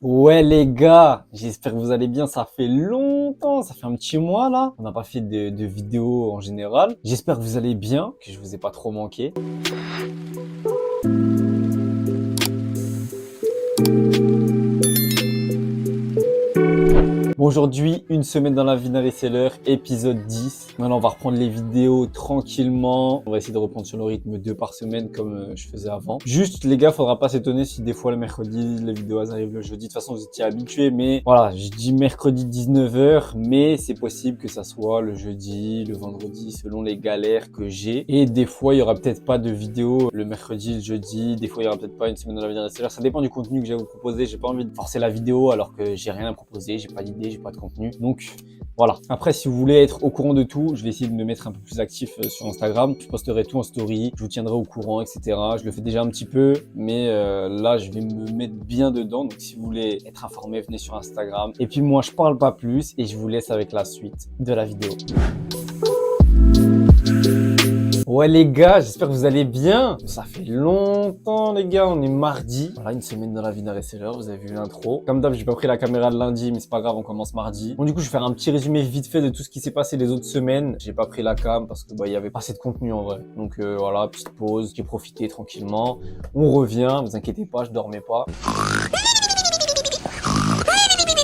Ouais les gars, j'espère que vous allez bien, ça fait longtemps, ça fait un petit mois là, on n'a pas fait de vidéo en général. J'espère que vous allez bien, que je vous ai pas trop manqué. Bon, aujourd'hui, une semaine dans la vie d'un reseller, épisode 10. Maintenant, on va reprendre les vidéos tranquillement. On va essayer de reprendre sur le rythme 2 par semaine comme je faisais avant. Juste, les gars, faudra pas s'étonner si des fois le mercredi, les vidéos elles arrivent le jeudi. De toute façon, vous étiez habitués, mais voilà, je dis mercredi 19h, mais c'est possible que ça soit le jeudi, le vendredi, selon les galères que j'ai. Et des fois, il y aura peut-être pas de vidéo le mercredi, le jeudi. Des fois, il y aura peut-être pas une semaine dans la vie d'un reseller. Ça dépend du contenu que j'ai à vous proposer. J'ai pas envie de forcer la vidéo alors que j'ai rien à proposer, j'ai pas d'idée, j'ai pas de contenu. Donc voilà. Après, si vous voulez être au courant de tout, je vais essayer de me mettre un peu plus actif sur Instagram. Je posterai tout en story, je vous tiendrai au courant, etc. Je le fais déjà un petit peu, mais là, je vais me mettre bien dedans. Donc si vous voulez être informé, venez sur Instagram. Et puis moi, je parle pas plus et je vous laisse avec la suite de la vidéo. Ouais les gars, j'espère que vous allez bien. Ça fait longtemps les gars, on est mardi. Voilà, une semaine dans la vie d'un reseller, vous avez vu l'intro. Comme d'hab, j'ai pas pris la caméra de lundi, mais c'est pas grave, on commence mardi. Bon du coup, je vais faire un petit résumé vite fait de tout ce qui s'est passé les autres semaines. J'ai pas pris la cam parce que il y avait pas assez de contenu en vrai. Donc voilà, petite pause, j'ai profité tranquillement. On revient, vous inquiétez pas, je dormais pas.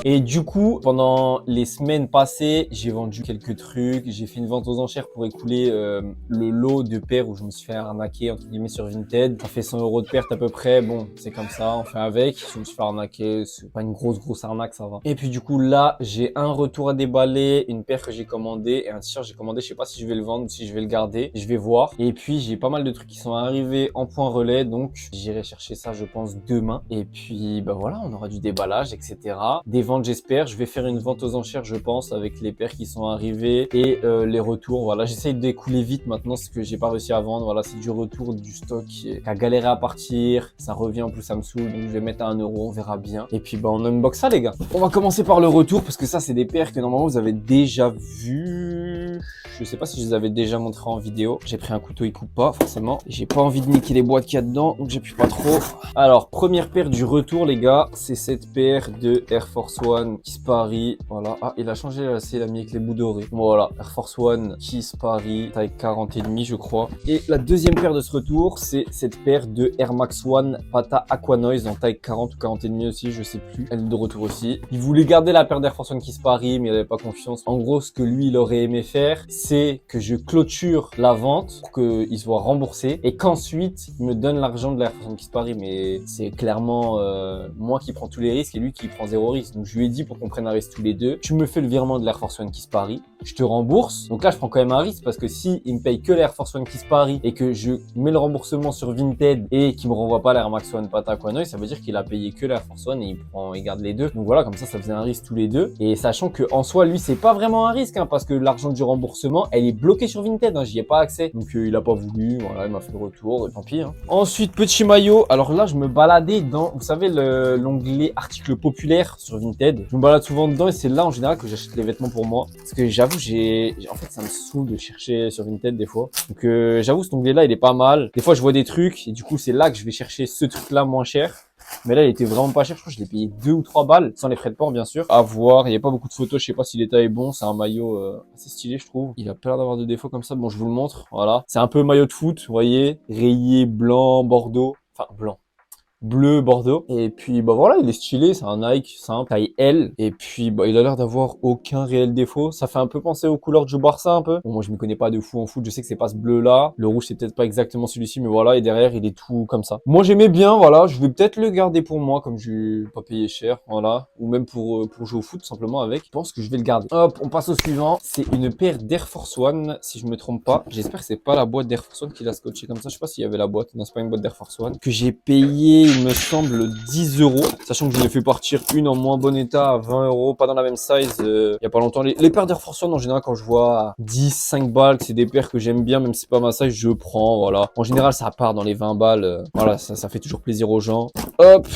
Et du coup, pendant les semaines passées, j'ai vendu quelques trucs. J'ai fait une vente aux enchères pour écouler le lot de paires où je me suis fait arnaquer, entre guillemets, sur Vinted. Ça fait 100 € de perte à peu près. Bon, c'est comme ça, on fait avec. Je me suis fait arnaquer. C'est pas une grosse arnaque, ça va. Et puis du coup, là, j'ai un retour à déballer, une paire que j'ai commandée et un t-shirt que j'ai commandé. Je sais pas si je vais le vendre ou si je vais le garder. Je vais voir. Et puis, j'ai pas mal de trucs qui sont arrivés en point relais. Donc, j'irai chercher ça, je pense, demain. Et puis, bah voilà, on aura du déballage, etc. Des ventes, j'espère. Je vais faire une vente aux enchères, je pense, avec les paires qui sont arrivées et les retours. Voilà, j'essaye d'écouler vite maintenant ce que j'ai pas réussi à vendre. Voilà, c'est du retour du stock qui a galéré à partir. Ça revient, en plus ça me saoule, donc je vais mettre à 1 €, on verra bien. Et puis, bah, on unbox ça, les gars. On va commencer par le retour parce que ça, c'est des paires que normalement vous avez déjà vues. Je sais pas si je les avais déjà montrées en vidéo. J'ai pris un couteau, il coupe pas, forcément. J'ai pas envie de niquer les boîtes qu'il y a dedans, donc j'appuie pas trop. Alors, première paire du retour, les gars, c'est cette paire de Air Force One Kiss Paris. Voilà. Ah, il a changé la lacet, il a mis avec les bouts dorés. Voilà, Air Force One Kiss Paris, taille 40 et demi, je crois. Et la deuxième paire de ce retour, c'est cette paire de Air Max One Pata Aquanoise en taille 40 ou 40 et demi aussi, je sais plus. Elle est de retour aussi. Il voulait garder la paire d'Air Force One Kiss Paris, mais il avait pas confiance. En gros, ce que lui, il aurait aimé faire, c'est que je clôture la vente pour qu'il soit remboursé et qu'ensuite, il me donne l'argent de l'Air Force One Kiss Paris. Mais c'est clairement moi qui prends tous les risques et lui qui prend zéro risque. Donc je lui ai dit pour qu'on prenne un risque tous les deux, tu me fais le virement de l'Air Force One Kiss Paris, je te rembourse. Donc là je prends quand même un risque parce que si il me paye que l'Air Force One Kiss Paris et que je mets le remboursement sur Vinted et qu'il me renvoie pas l'Air Max One Pata Aquanoise, ça veut dire qu'il a payé que l'Air Force One et il garde les deux. Donc voilà, comme ça faisait un risque tous les deux. Et sachant que en soi lui c'est pas vraiment un risque parce que l'argent du remboursement elle est bloquée sur Vinted, j'y ai pas accès. Donc il a pas voulu, voilà, il m'a fait le retour, tant pis. Ensuite petit maillot, alors là je me baladais dans, vous savez, l'onglet articles populaires sur Vinted. Je me balade souvent dedans et c'est là en général que j'achète les vêtements pour moi. Parce que j'avoue, en fait, ça me saoule de chercher sur Vinted des fois. Donc j'avoue, cet onglet-là, il est pas mal. Des fois, je vois des trucs et du coup, c'est là que je vais chercher ce truc-là moins cher. Mais là, il était vraiment pas cher. Je crois que je l'ai payé 2 ou 3 balles, sans les frais de port, bien sûr. À voir. Il n'y a pas beaucoup de photos. Je sais pas si l'état est bon. C'est un maillot assez stylé, je trouve. Il a pas l'air d'avoir de défauts comme ça. Bon, je vous le montre. Voilà. C'est un peu maillot de foot, vous voyez. Rayé, blanc, bordeaux. Enfin, blanc. Bleu bordeaux. Et puis bah voilà, il est stylé, c'est un Nike simple, taille L. Et puis bah il a l'air d'avoir aucun réel défaut. Ça fait un peu penser aux couleurs du Barça un peu. Bon, moi je m'y connais pas de fou en foot, je sais que c'est pas ce bleu là. Le rouge c'est peut-être pas exactement celui-ci, mais voilà, et derrière il est tout comme ça. Moi j'aimais bien, voilà, je vais peut-être le garder pour moi comme je pas payé cher, voilà. Ou même pour jouer au foot tout simplement avec. Je pense que je vais le garder. Hop, on passe au suivant. C'est une paire d'Air Force One, si je me trompe pas. J'espère que c'est pas la boîte d'Air Force One qui l'a scotché comme ça. Je sais pas s'il y avait la boîte. Non, c'est pas une boîte d'Air Force One. Que j'ai payé, il me semble, 10 €. Sachant que je l'ai fait partir une en moins bon état à 20 €, pas dans la même size. Il y a pas longtemps. Les paires d'Air Force One, en général, quand je vois 10, 5 balles, que c'est des paires que j'aime bien, même si c'est pas ma size, je prends, voilà. En général, ça part dans les 20 balles. Voilà, ça fait toujours plaisir aux gens. Hop.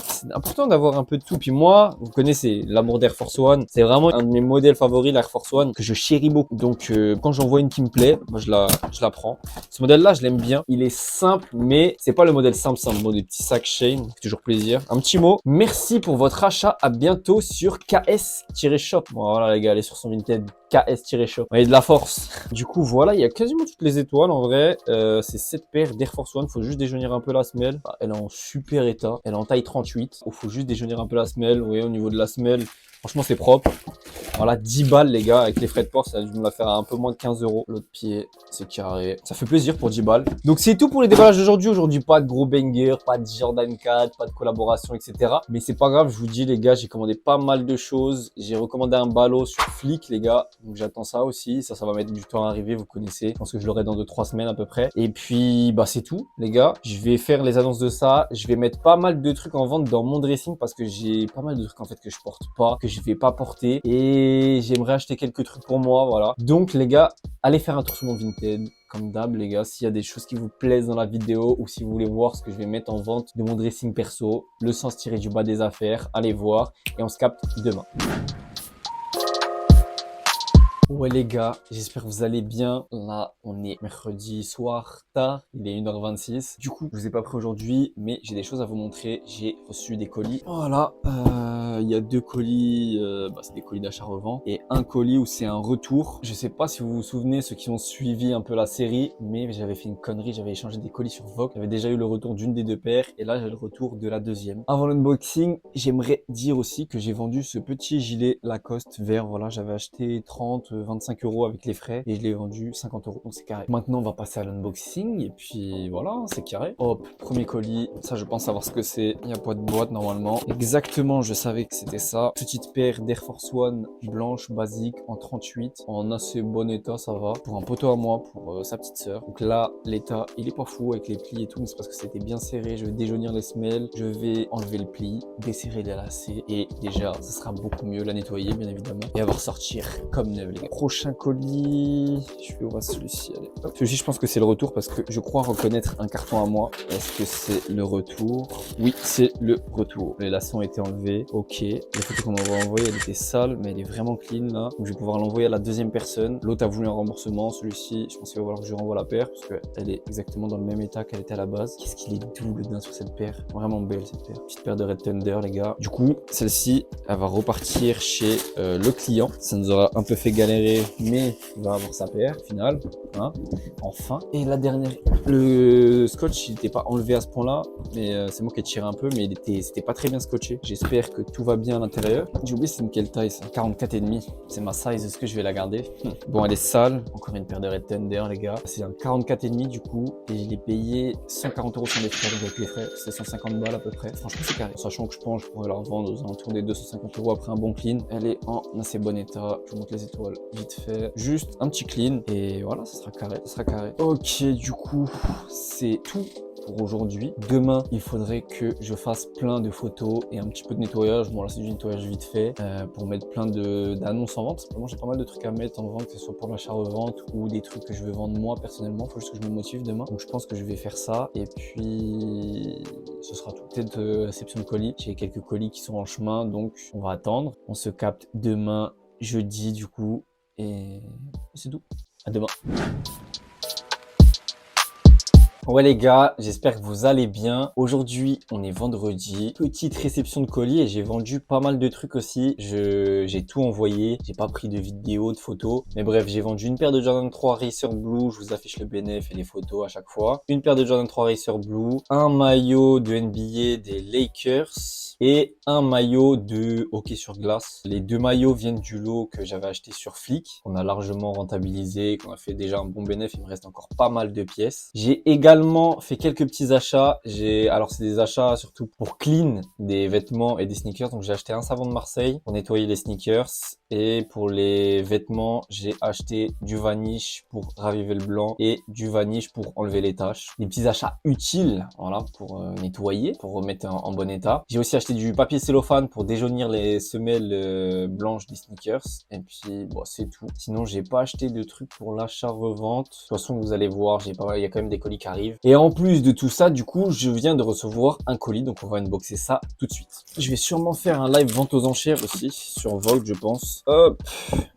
c'est important d'avoir un peu de tout. Puis moi, vous connaissez l'amour d'Air Force One. C'est vraiment un de mes modèles favoris, l'Air Force One, que je chéris beaucoup. Donc, quand j'en vois une qui me plaît, moi, je la prends. Ce modèle-là, je l'aime bien. Il est simple, mais c'est pas le modèle simple, c'est un modèle petit sac Shane. C'est toujours plaisir. Un petit mot. Merci pour votre achat. À bientôt sur KS-Shop. Bon, voilà, les gars, allez sur son Vinted. KS-Shop. Il y a de la force. Du coup, voilà, il y a quasiment toutes les étoiles en vrai. C'est cette paire d'Air Force One. Faut juste déjaunir un peu la semelle. Elle est en super état. Elle est en taille 38. Il faut juste déjaunir un peu la semelle. Vous voyez, au niveau de la semelle, franchement, c'est propre. Voilà, 10 balles, les gars, avec les frais de port, ça a dû me la faire à un peu moins de 15 euros. L'autre pied, c'est carré. Ça fait plaisir pour 10 balles. Donc, c'est tout pour les déballages d'aujourd'hui. Aujourd'hui, pas de gros banger, pas de Jordan 4, pas de collaboration, etc. Mais c'est pas grave, je vous dis, les gars, j'ai commandé pas mal de choses. J'ai recommandé un ballot sur Flick, les gars. Donc, j'attends ça aussi. Ça va mettre du temps à arriver, vous connaissez. Je pense que je l'aurai dans 2-3 semaines à peu près. Et puis, bah, c'est tout, les gars. Je vais faire les annonces de ça. Je vais mettre pas mal de trucs en vente dans mon dressing parce que j'ai pas mal de trucs, en fait, que je porte pas, que je vais pas porter. Et j'aimerais acheter quelques trucs pour moi, voilà. Donc les gars, allez faire un tour sur mon Vinted. Comme d'hab, les gars, s'il y a des choses qui vous plaisent dans la vidéo ou si vous voulez voir ce que je vais mettre en vente de mon dressing perso, le sens tiré du bas des affaires, allez voir et on se capte demain. Ouais les gars, j'espère que vous allez bien. Là, on est mercredi soir tard, il est 1h26. Du coup, je vous ai pas pris aujourd'hui, mais j'ai des choses à vous montrer. J'ai reçu des colis. Voilà, il y a 2 colis, c'est des colis d'achat-revend et un colis où c'est un retour. Je sais pas si vous vous souvenez, ceux qui ont suivi un peu la série, mais j'avais fait une connerie, j'avais échangé des colis sur Vogue. J'avais déjà eu le retour d'une des 2 paires et là, j'ai le retour de la deuxième. Avant l'unboxing, j'aimerais dire aussi que j'ai vendu ce petit gilet Lacoste vert. Voilà, j'avais acheté 25 euros avec les frais et je l'ai vendu 50 euros, donc c'est carré. Maintenant on va passer à l'unboxing et puis voilà, c'est carré. Hop, premier colis, ça je pense savoir ce que c'est. Il n'y a pas de boîte normalement. Exactement, je savais que c'était ça. Petite paire d'Air Force One blanche basique en 38, en assez bon état, ça va. Pour un poteau à moi, pour sa petite sœur. Donc là, l'état, il est pas fou avec les plis et tout, mais c'est parce que c'était bien serré. Je vais déjaunir les semelles, je vais enlever le pli, desserrer les lacets et déjà, ça sera beaucoup mieux, la nettoyer bien évidemment et elle va ressortir comme neuf les gars. Prochain colis, je vais ouvrir celui-ci. Allez, hop. Celui-ci, je pense que c'est le retour parce que je crois reconnaître un carton à moi. Est-ce que c'est le retour? Oui, c'est le retour. Les lacets ont été enlevés. Ok. Les photos qu'on m'a envoyées, elle était sale, mais elle est vraiment clean là. Donc je vais pouvoir l'envoyer à la deuxième personne. L'autre a voulu un remboursement. Celui-ci, je pense qu'il va falloir que je renvoie la paire parce qu'elle est exactement dans le même état qu'elle était à la base. Qu'est-ce qu'il est doux le daim sur cette paire. Vraiment belle cette paire. Petite paire de Red Thunder, les gars. Du coup, celle-ci, elle va repartir chez le client. Ça nous aura un peu fait galérer, mais il va avoir sa paire au final, hein, enfin. Et la dernière, le scotch il n'était pas enlevé à ce point-là, mais c'est moi qui ai tiré un peu, mais c'était pas très bien scotché. J'espère que tout va bien à l'intérieur. J'ai oublié c'est une quelle taille ça, 44,5. C'est ma size, est-ce que je vais la garder? Bon, elle est sale. Encore une paire de Red Thunder, les gars. C'est un 44,5 du coup, et je l'ai payé 140 euros sans les frais. Donc avec les frais, c'est 150 balles à peu près. Franchement, c'est carré. Sachant que je pense que je pourrais la revendre aux alentours des 250 euros après un bon clean. Elle est en assez bon état. Je vous montre les étoiles vite fait. Juste un petit clean et voilà, ça sera carré. Ça sera carré. Ok, du coup, c'est tout pour aujourd'hui. Demain, il faudrait que je fasse plein de photos et un petit peu de nettoyage. Bon, là, c'est du nettoyage vite fait pour mettre plein d'annonces en vente. Parce que moi, j'ai pas mal de trucs à mettre en vente, que ce soit pour l'achat-revente ou des trucs que je veux vendre moi personnellement. Il faut juste que je me motive demain. Donc, je pense que je vais faire ça. Et puis, ce sera tout. Peut-être réception de colis. J'ai quelques colis qui sont en chemin, donc on va attendre. On se capte demain, jeudi, du coup. Et c'est tout. À demain. Ouais les gars, j'espère que vous allez bien. Aujourd'hui, on est vendredi. Petite réception de colis et j'ai vendu pas mal de trucs aussi. J'ai tout envoyé. J'ai pas pris de vidéos, de photos. Mais bref, j'ai vendu une paire de Jordan 3 Racer Blue. Je vous affiche le BNF et les photos à chaque fois. Une paire de Jordan 3 Racer Blue. Un maillot de NBA des Lakers. Et un maillot de hockey sur glace. Les 2 maillots viennent du lot que j'avais acheté sur Flick. On a largement rentabilisé, qu'on a fait déjà un bon bénéfice. Il me reste encore pas mal de pièces. J'ai également fait quelques petits achats. Alors c'est des achats surtout pour clean des vêtements et des sneakers. Donc j'ai acheté un savon de Marseille pour nettoyer les sneakers. Et pour les vêtements, j'ai acheté du vanish pour raviver le blanc et du vanish pour enlever les taches. Des petits achats utiles, voilà, pour nettoyer, pour remettre en bon état. J'ai aussi acheté du papier cellophane pour déjaunir les semelles blanches des sneakers. Et puis, bon, c'est tout. Sinon, j'ai pas acheté de trucs pour l'achat-revente. De toute façon, vous allez voir, il y a quand même des colis qui arrivent. arrive. Et en plus de tout ça, du coup, je viens de recevoir un colis, donc on va unboxer ça tout de suite. Je vais sûrement faire un live vente aux enchères aussi, sur Vogue, je pense. Hop.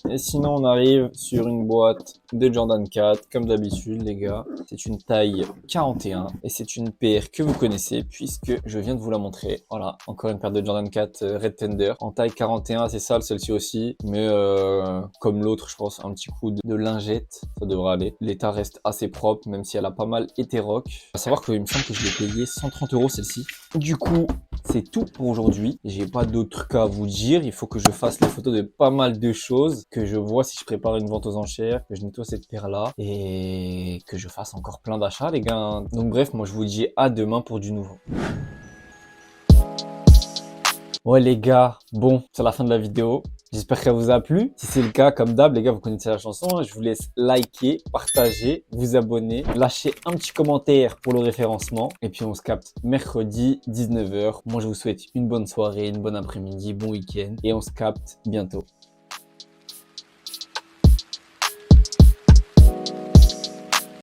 Et sinon, on arrive sur une boîte de Jordan 4, comme d'habitude, les gars. C'est une taille 41 et c'est une paire que vous connaissez puisque je viens de vous la montrer. Voilà, encore une paire de Jordan 4 Red Tender en taille 41, c'est sale celle-ci aussi, mais comme l'autre, je pense, un petit coup de lingette, ça devrait aller. L'état reste assez propre, même si elle a pas mal été rock. À savoir qu'il me semble que je l'ai payé 130 € celle-ci. Du coup, c'est tout pour aujourd'hui. J'ai pas d'autres trucs à vous dire. Il faut que je fasse les photos de pas mal de choses, que je vois si je prépare une vente aux enchères, que je nettoie cette paire-là et que je fasse encore plein d'achats, les gars. Donc bref, moi je vous dis à demain pour du nouveau. Ouais les gars, bon, c'est la fin de la vidéo. J'espère qu'elle vous a plu. Si c'est le cas, comme d'hab, les gars, vous connaissez la chanson. Je vous laisse liker, partager, vous abonner, lâcher un petit commentaire pour le référencement. Et puis on se capte mercredi 19 h. Moi, je vous souhaite une bonne soirée, une bonne après-midi, bon week-end. Et on se capte bientôt.